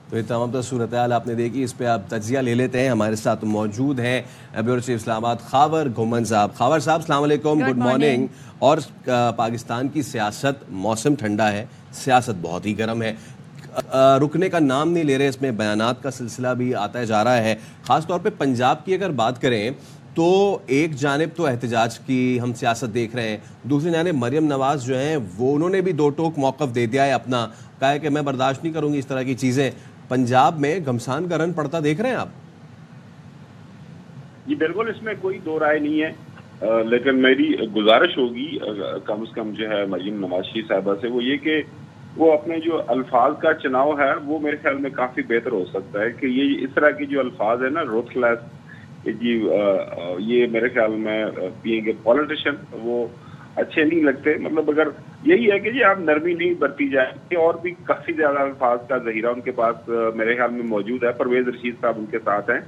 تو یہ تمام تو صورتحال آپ نے دیکھی، اس پہ آپ تجزیہ لے لیتے ہیں. ہمارے ساتھ موجود ہیں بیورو چیف اسلام آباد خاور گھومن صاحب. خاور صاحب السلام علیکم، گڈ مارننگ. اور پاکستان کی سیاست، موسم ٹھنڈا ہے، سیاست بہت ہی گرم ہے، رکنے کا نام نہیں لے رہے. اس میں بیانات کا سلسلہ بھی آتا جا رہا ہے. خاص طور پہ پنجاب کی اگر بات کریں تو ایک جانب تو احتجاج کی ہم سیاست دیکھ رہے ہیں، دوسری جانب مریم نواز جو ہیں وہ انہوں نے بھی دو ٹوک موقف دے دیا ہے اپنا، کہا ہے کہ میں برداشت نہیں کروں گی اس طرح کی چیزیں. پنجاب میں گھمسان کا رن پڑتا دیکھ رہے ہیں آپ؟ جی بالکل، اس میں کوئی دو رائے نہیں ہے، لیکن میری گزارش ہوگی کم از کم جو ہے مریم نواز شریف صاحبہ سے، وہ یہ کہ وہ اپنے جو الفاظ کا چناؤ ہے وہ میرے خیال میں کافی بہتر ہو سکتا ہے. کہ یہ اس طرح کے جو الفاظ ہیں نا، روتھلیس، جی یہ میرے خیال میں بینگ اے پولیٹیشین وہ اچھے نہیں لگتے. مطلب اگر یہی ہے کہ جی آپ نرمی نہیں برتی جائیں، اور بھی کافی زیادہ الفاظ کا ذخیرہ ان کے پاس میرے خیال میں موجود ہے. پرویز رشید صاحب ان کے ساتھ ہیں.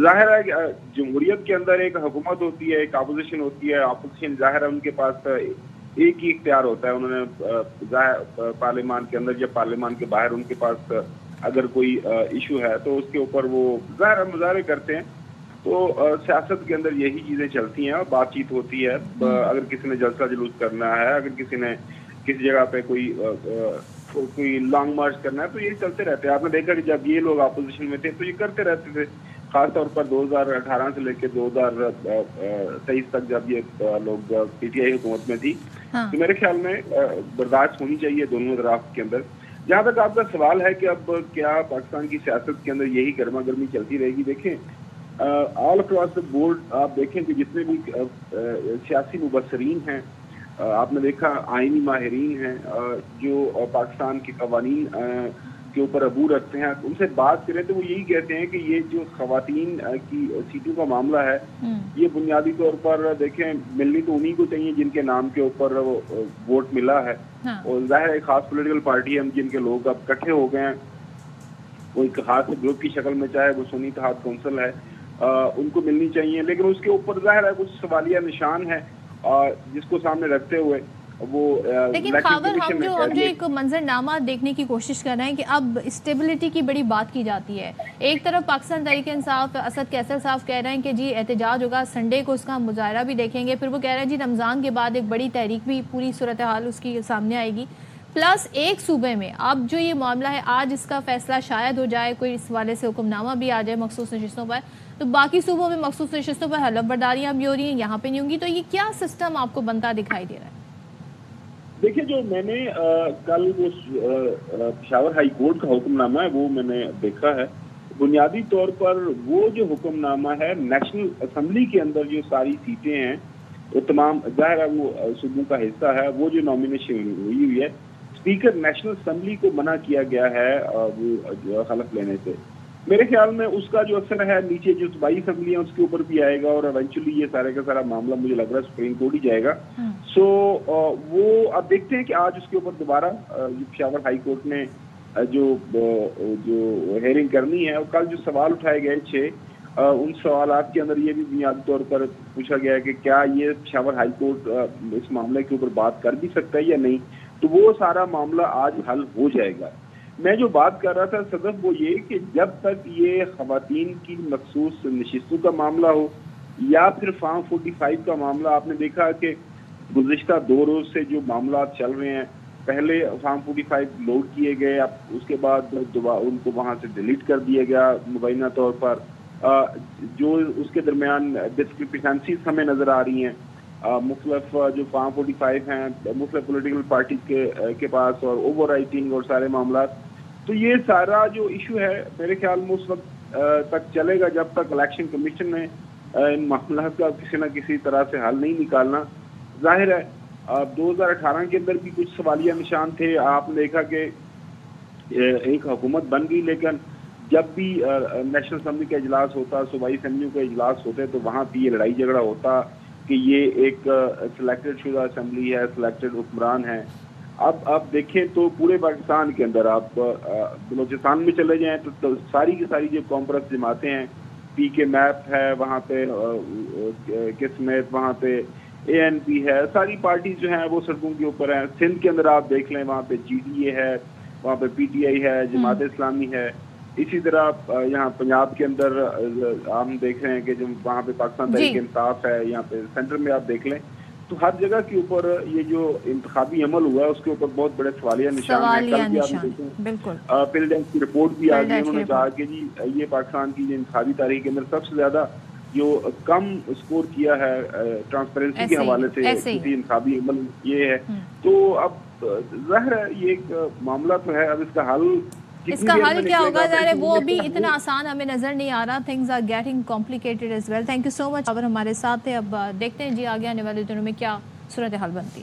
ظاہر ہے کہ جمہوریت کے اندر ایک حکومت ہوتی ہے، ایک اپوزیشن ہوتی ہے. اپوزیشن ظاہر ہے ان کے پاس ایک ہی اختیار ہوتا ہے، انہوں نے پارلیمان کے اندر یا پارلیمان کے باہر ان کے پاس اگر کوئی ایشو ہے تو اس کے اوپر وہ ظاہر مظاہرے کرتے ہیں. تو سیاست کے اندر یہی چیزیں چلتی ہیں، بات چیت ہوتی ہے. اگر کسی نے جلسہ جلوس کرنا ہے، اگر کسی نے کسی جگہ پہ کوئی لانگ مارچ کرنا ہے تو یہ چلتے رہتے ہیں. آپ نے دیکھا کہ جب یہ لوگ اپوزیشن میں تھے تو یہ کرتے رہتے تھے، خاص طور پر 2018 سے لے کے 2023 تک جب یہ لوگ پی ٹی آئی حکومت میں تھی. تو میرے خیال میں برداشت ہونی چاہیے دونوں طرف کے اندر. جہاں تک آپ کا سوال ہے کہ اب کیا پاکستان کی سیاست کے اندر یہی گرما گرمی چلتی رہے گی، دیکھیں آل اکراس دا بورڈ آپ دیکھیں کہ جتنے بھی سیاسی مبصرین ہیں، آپ نے دیکھا آئینی ماہرین ہیں جو پاکستان کے قوانین کے اوپر عبور رکھتے ہیں، ان سے بات کریں تو وہ یہی کہتے ہیں کہ یہ جو خواتین کی سیٹوں کا معاملہ ہے یہ بنیادی طور پر دیکھیں ملنی تو انہی کو چاہیے جن کے نام کے اوپر ووٹ ملا ہے. اور ظاہر ہے ایک خاص پولیٹیکل پارٹی ہے جن کے لوگ اب اکٹھے ہو گئے ہیں، وہ ایک خاص گروپ کی شکل میں، چاہے وہ سنی اتحاد کونسل ہے، ان کو ملنی چاہیے. لیکن اس کے اوپر ظاہر ہے کچھ سوالیہ نشان ہے جس کو سامنے رکھتے ہوئے وہ لیکن خاور ہم جو ایک منظرنامہ دیکھنے کی کوشش کر رہے ہیں کہ اب اسٹیبلٹی کی بڑی بات کی جاتی ہے. ایک طرف پاکستان تحریک انصاف اسد کیسر صاحب کہہ رہے ہیں کہ جی احتجاج ہوگا، سنڈے کو اس کا مظاہرہ بھی دیکھیں گے. پھر وہ کہہ رہے ہیں جی رمضان کے بعد ایک بڑی تحریک بھی پوری صورتحال اس کی سامنے آئے گی. پلس ایک صوبے میں اب جو یہ معاملہ ہے آج اس کا فیصلہ شاید ہو جائے، کوئی اس حوالے سے حکم نامہ بھی آ جائے مخصوص نشستوں پر، تو باقی صوبوں میں مخصوص نشستوں پر حلف برداریاں بھی ہو رہی ہیں، یہاں پہ نہیں ہوں گی. تو یہ کیا سسٹم آپ کو بنتا دکھائی دے رہا ہے؟ دیکھیں جو میں نے کل وہ پشاور ہائی کورٹ کا حکم نامہ ہے وہ میں نے دیکھا ہے. بنیادی طور پر وہ جو حکم نامہ ہے نیشنل اسمبلی کے اندر جو ساری سیٹیں ہیں وہ تمام ظاہر ہے وہ صوبوں کا حصہ ہے. وہ جو نامینیشن ہوئی ہے، اسپیکر نیشنل اسمبلی کو منع کیا گیا ہے وہ حلف لینے سے. میرے خیال میں اس کا جو اثر ہے نیچے جو صوبائی اسمبلی ہے اس کے اوپر بھی آئے گا، اور ایونچولی یہ سارے کا سارا معاملہ مجھے لگ رہا ہے سپریم کورٹ ہی جائے گا. سو وہ اب دیکھتے ہیں کہ آج اس کے اوپر دوبارہ پشاور ہائی کورٹ نے جو ہیئرنگ کرنی ہے، اور کل جو سوال اٹھائے گئے 6 ان سوالات کے اندر یہ بھی بنیادی طور پر پوچھا گیا کہ کیا یہ پشاور ہائی کورٹ اس معاملے کے اوپر بات کر بھی سکتا ہے یا نہیں. تو وہ سارا معاملہ آج حل ہو جائے گا. میں جو بات کر رہا تھا صدف وہ یہ کہ جب تک یہ خواتین کی مخصوص نشستوں کا معاملہ ہو یا پھر فارم 45 کا معاملہ، آپ نے دیکھا کہ گزشتہ 2 روز سے جو معاملات چل رہے ہیں، پہلے فارم 45 لوڈ کیے گئے، اب اس کے بعد ان کو وہاں سے ڈیلیٹ کر دیا گیا مبینہ طور پر. جو اس کے درمیان ڈسکرپنسیز ہمیں نظر آ رہی ہیں، مختلف جو فارم 45 ہیں مختلف پولیٹیکل پارٹیز کے پاس، اور اوور رائٹنگ اور سارے معاملات. تو یہ سارا جو ایشو ہے میرے خیال میں اس وقت تک چلے گا جب تک الیکشن کمیشن نے ان معاملات کا کسی نہ کسی طرح سے حل نہیں نکالنا. ظاہر ہے 2018 کے اندر بھی کچھ سوالیہ نشان تھے. آپ نے دیکھا کہ ایک حکومت بن گئی، لیکن جب بھی نیشنل اسمبلی کا اجلاس ہوتا، صوبائی اسمبلیوں کا اجلاس ہوتے، تو وہاں بھی یہ لڑائی جھگڑا ہوتا کہ یہ ایک سلیکٹڈ شدہ اسمبلی ہے، سلیکٹڈ حکمران ہیں. اب دیکھیں تو پورے پاکستان کے اندر آپ بلوچستان میں چلے جائیں تو ساری کی ساری جو کانفرنس جماعتیں ہیں، پی کے میپ ہے وہاں پہ، قسمت وہاں پہ، اے این پی ہے، ساری پارٹیز جو ہیں وہ سڑکوں کے اوپر ہیں. سندھ کے اندر آپ دیکھ لیں وہاں پہ جی ڈی اے ہے، وہاں پہ پی ٹی آئی ہے، جماعت اسلامی ہے. اسی طرح یہاں پنجاب کے اندر ہم دیکھ رہے ہیں کہ جو وہاں پہ پاکستان تحریک انصاف ہے، یہاں پہ سینٹر میں آپ دیکھ لیں تو ہر جگہ کے اوپر یہ جو انتخابی عمل ہوا ہے اس کے اوپر بہت بڑے سوالیہ نشان ہیں. کل بھی آپ بالکل پریزیڈنٹ کی رپورٹ بھی آ گئی، انہوں نے کہا کہ جی یہ پاکستان کی جو انتخابی تاریخ کے اندر سب سے زیادہ جو کم اسکور کیا ہے ٹرانسپیرنسی کے حوالے سے کسی انتخابی عمل یہ ہے. تو اب ظاہر ہے یہ ایک معاملہ تو ہے، اب اس کا حل کیا ہوگا ظاہر ہے وہ بھی اتنا آسان ہمیں نظر نہیں آ رہا. Things are getting complicated as well. Thank you so much. اب ہمارے ساتھ ہے، اب دیکھتے ہیں جی آگے آنے والے دنوں میں کیا صورتحال بنتی ہے.